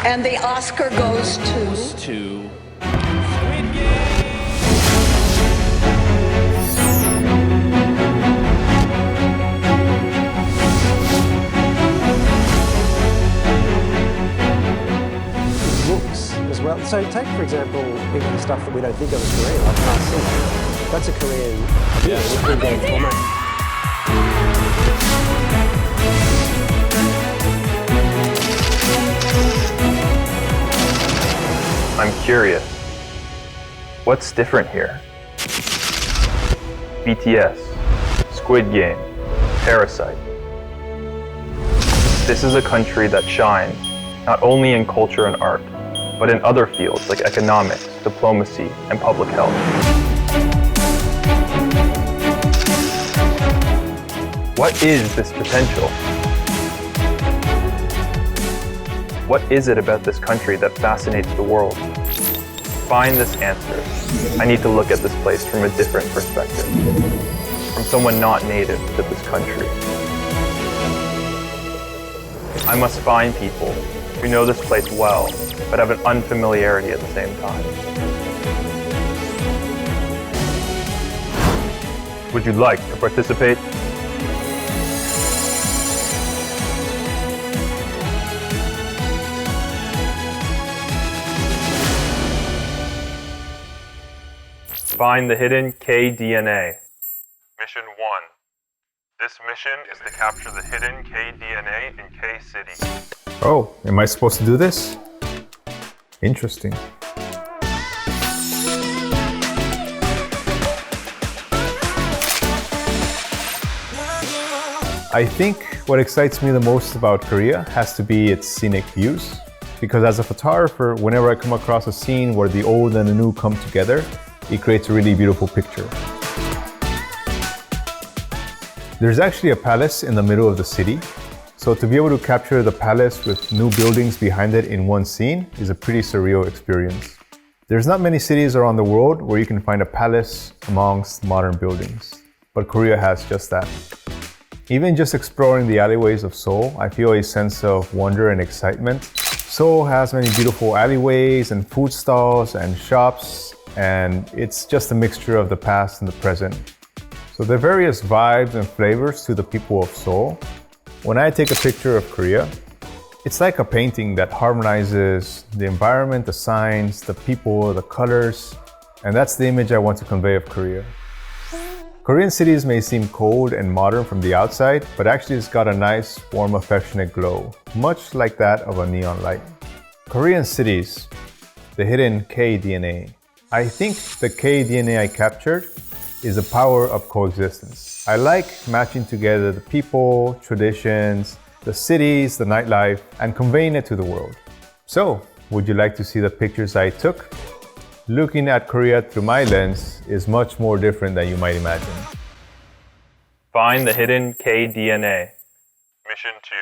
And the Oscar goes to... Looks as well. So take, for example, even the stuff that we don't think of as Korean, like Marcy. That's a Korean format. I'm curious. What's different here? BTS, Squid Game, Parasite. This is a country that shines not only in culture and art, but in other fields like economics, diplomacy, and public health. What is this potential? What is it about this country that fascinates the world? To find this answer, I need to look at this place from a different perspective, from someone not native to this country. I must find people who know this place well, but have an unfamiliarity at the same time. Would you like to participate? Find the hidden K-DNA. Mission 1. This mission is to capture the hidden K-DNA in K-City. Oh, am I supposed to do this? Interesting. I think what excites me the most about Korea has to be its scenic views. Because as a photographer, whenever I come across a scene where the old and the new come together, it creates a really beautiful picture. There's actually a palace in the middle of the city. So to be able to capture the palace with new buildings behind it in one scene is a pretty surreal experience. There's not many cities around the world where you can find a palace amongst modern buildings, but Korea has just that. Even just exploring the alleyways of Seoul, I feel a sense of wonder and excitement. Seoul has many beautiful alleyways and food stalls and shops, and it's just a mixture of the past and the present. So there are various vibes and flavors to the people of Seoul. When I take a picture of Korea, it's like a painting that harmonizes the environment, the signs, the people, the colors, and that's the image I want to convey of Korea. Korean cities may seem cold and modern from the outside, but actually it's got a nice, warm, affectionate glow, much like that of a neon light. Korean cities, the hidden K-DNA. I think the K-DNA I captured is the power of coexistence. I like matching together the people, traditions, the cities, the nightlife, and conveying it to the world. So, would you like to see the pictures I took? Looking at Korea through my lens is much more different than you might imagine. Find the hidden K-DNA. Mission 2.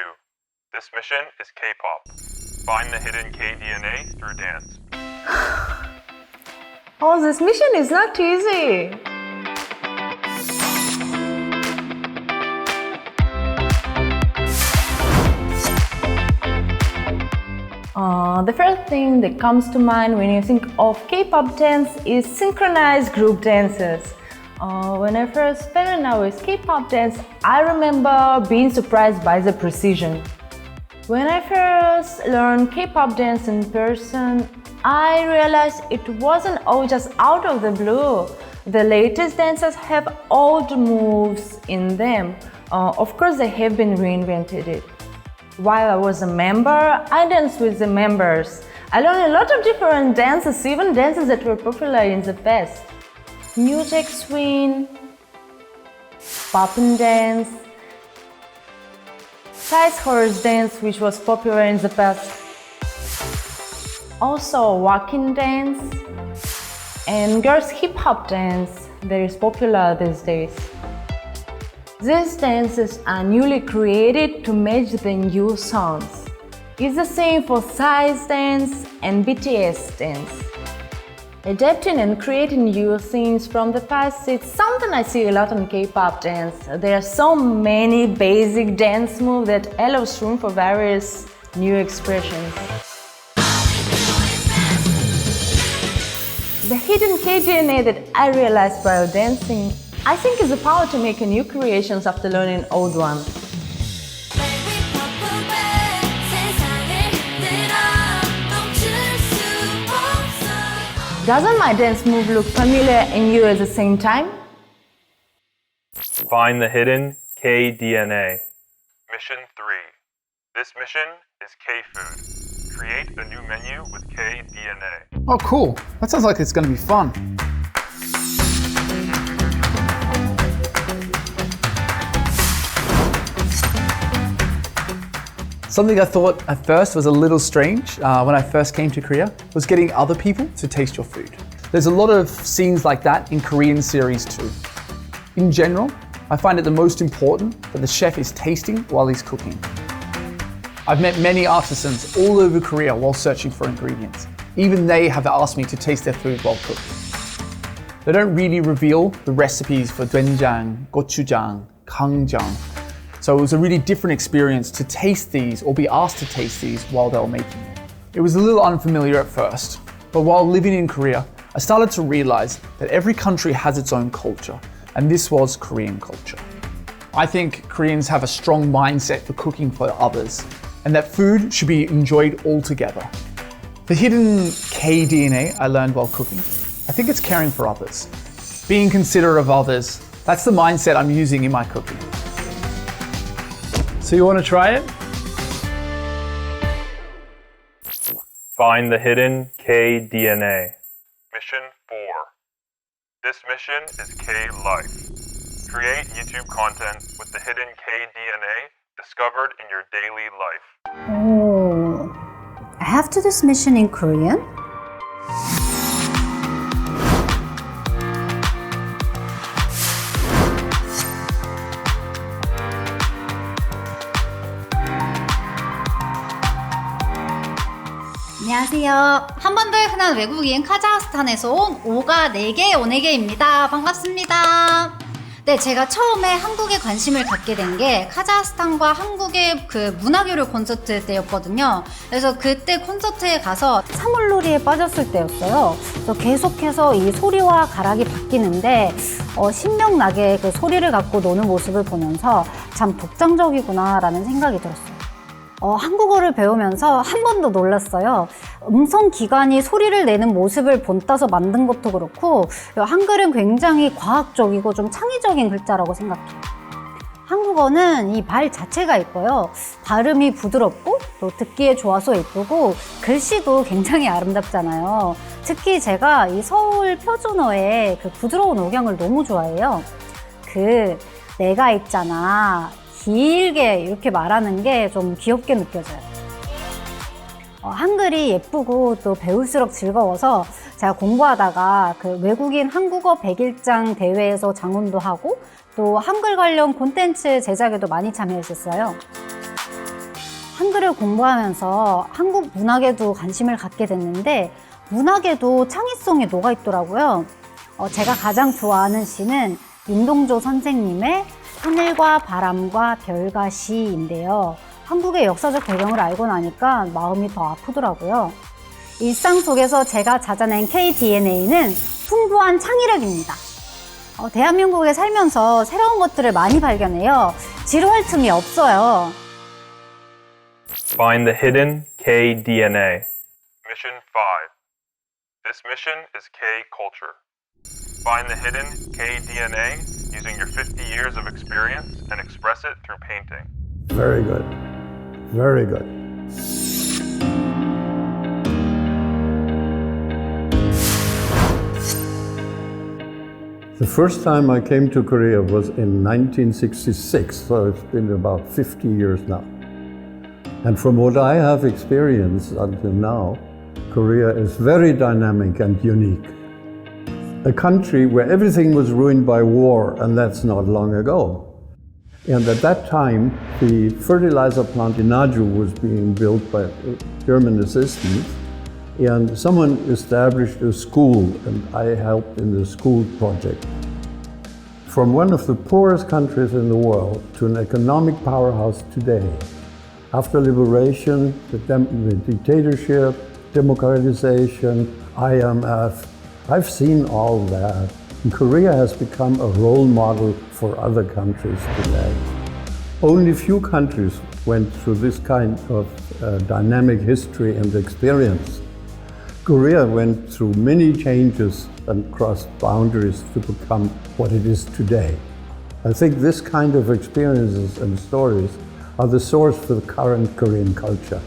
This mission is K-Pop. Find the hidden K-DNA through dance. Oh, this mission is not easy. The first thing that comes to mind when you think of K-pop dance is synchronized group dances. When I first fell in love with K-pop dance, I remember being surprised by the precision. When I first learned K-pop dance in person, I realized it wasn't all just out of the blue. The latest dances have old moves in them. Of course, they have been reinvented it. While I was a member, I danced with the members. I learned a lot of different dances, even dances that were popular in the past. New Jack Swing, poppin' dance, size horse dance, which was popular in the past. Also walking dance and girls hip hop dance that is popular these days. These dances are newly created to match the new songs. It's the same for size dance and BTS dance. Adapting and creating new things from the past is something I see a lot in K-pop dance. There are so many basic dance moves that allows room for various new expressions. The hidden K-DNA that I realized while dancing, I think is the power to make new creations after learning old ones. Doesn't my dance move look familiar in you at the same time? Find the hidden K-DNA. Mission 3. This mission is K-food. Create a new menu with K-DNA. Oh, cool. That sounds like it's going to be fun. Something I thought at first was a little strange when I first came to Korea was getting other people to taste your food. There's a lot of scenes like that in Korean series too. In general, I find it the most important that the chef is tasting while he's cooking. I've met many artisans all over Korea while searching for ingredients. Even they have asked me to taste their food while cooking. They don't really reveal the recipes for doenjang, gochujang, gangjang. So it was a really different experience to taste these or be asked to taste these while they were making it. It was a little unfamiliar at first, but while living in Korea, I started to realize that every country has its own culture, and this was Korean culture. I think Koreans have a strong mindset for cooking for others, and that food should be enjoyed all together. The hidden K-DNA I learned while cooking, I think it's caring for others. Being considerate of others, that's the mindset I'm using in my cooking. So you want to try it? Find the hidden K-DNA. Mission 4. This mission is K-Life. Create YouTube content with the hidden K-DNA discovered in your daily life. Oh, I have to do this mission in Korean? 안녕하세요. 한 번 더 흔한 외국인 카자흐스탄에서 온 오가4개 오네게입니다. 반갑습니다. 네, 제가 처음에 한국에 관심을 갖게 된 게 카자흐스탄과 한국의 그 문화교류 콘서트 때였거든요. 그래서 그때 콘서트에 가서 사물놀이에 빠졌을 때였어요. 그래서 계속해서 이 소리와 가락이 바뀌는데 신명나게 그 소리를 갖고 노는 모습을 보면서 참 독창적이구나 라는 생각이 들었어요. 한국어를 배우면서 한 번 더 놀랐어요. 음성기관이 소리를 내는 모습을 본따서 만든 것도 그렇고 한글은 굉장히 과학적이고 좀 창의적인 글자라고 생각해요. 한국어는 이 말 자체가 예뻐요. 발음이 부드럽고 또 듣기에 좋아서 예쁘고 글씨도 굉장히 아름답잖아요. 특히 제가 이 서울 표준어의 그 부드러운 억양을 너무 좋아해요. 내가 있잖아. 길게 이렇게 말하는 게 좀 귀엽게 느껴져요. 한글이 예쁘고 또 배울수록 즐거워서 제가 공부하다가 그 외국인 한국어 100일장 대회에서 장원도 하고 또 한글 관련 콘텐츠 제작에도 많이 참여했었어요. 한글을 공부하면서 한국 문학에도 관심을 갖게 됐는데 문학에도 창의성이 녹아있더라고요. 제가 가장 좋아하는 시는 윤동조 선생님의 하늘과 바람과 별과 시인데요. 한국의 역사적 배경을 알고 나니까 마음이 더 아프더라고요. 일상 속에서 제가 찾아낸 K-DNA는 풍부한 창의력입니다. 대한민국에 살면서 새로운 것들을 많이 발견해요. 지루할 틈이 없어요. Find the hidden K-DNA. Mission 5. This mission is K-culture. Find the hidden K-DNA using your 50 years of experience and express it through painting. Very good. Very good. The first time I came to Korea was in 1966, so it's been about 50 years now. And from what I have experienced until now, Korea is very dynamic and unique. A country where everything was ruined by war, and that's not long ago. And at that time, the fertilizer plant in Naju was being built by German assistance, and someone established a school, and I helped in the school project. From one of the poorest countries in the world to an economic powerhouse today. After liberation, the dictatorship, democratization, IMF, I've seen all that. And Korea has become a role model for other countries today. Only few countries went through this kind of dynamic history and experience. Korea went through many changes and crossed boundaries to become what it is today. I think this kind of experiences and stories are the source for the current Korean culture.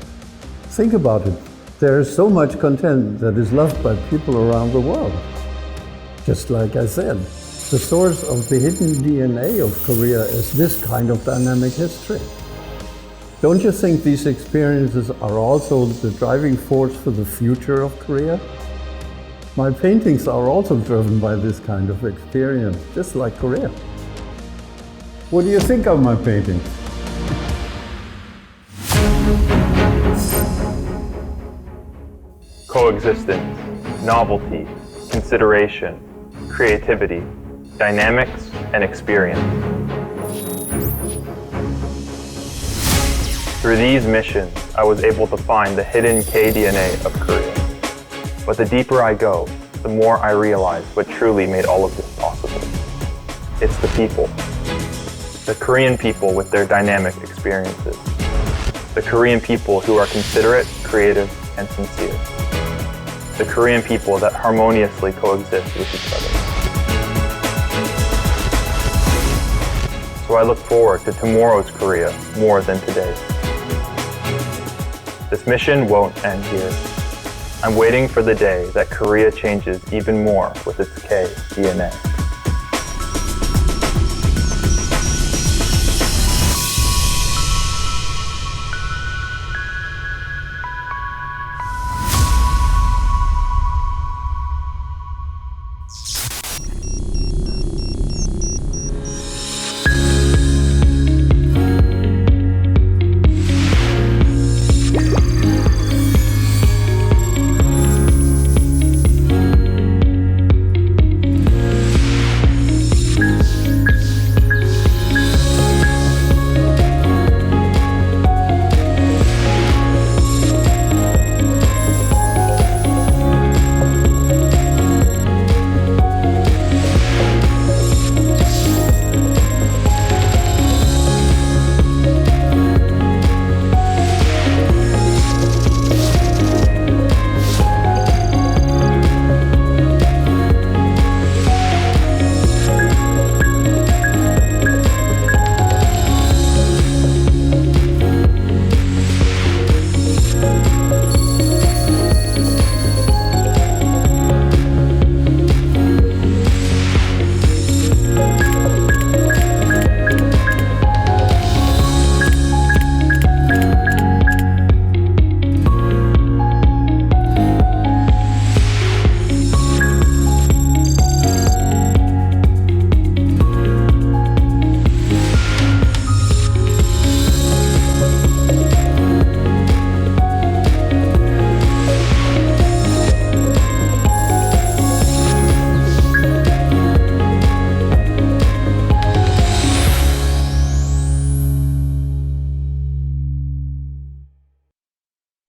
Think about it. There is so much content that is loved by people around the world. Just like I said, the source of the hidden DNA of Korea is this kind of dynamic history. Don't you think these experiences are also the driving force for the future of Korea? My paintings are also driven by this kind of experience, just like Korea. What do you think of my paintings? Coexistence, novelty, consideration, creativity, dynamics, and experience. Through these missions, I was able to find the hidden K-DNA of Korea. But the deeper I go, the more I realize what truly made all of this possible. It's the people. The Korean people with their dynamic experiences. The Korean people who are considerate, creative, and sincere. The Korean people that harmoniously coexist with each other. So I look forward to tomorrow's Korea more than today's. This mission won't end here. I'm waiting for the day that Korea changes even more with its K DNA.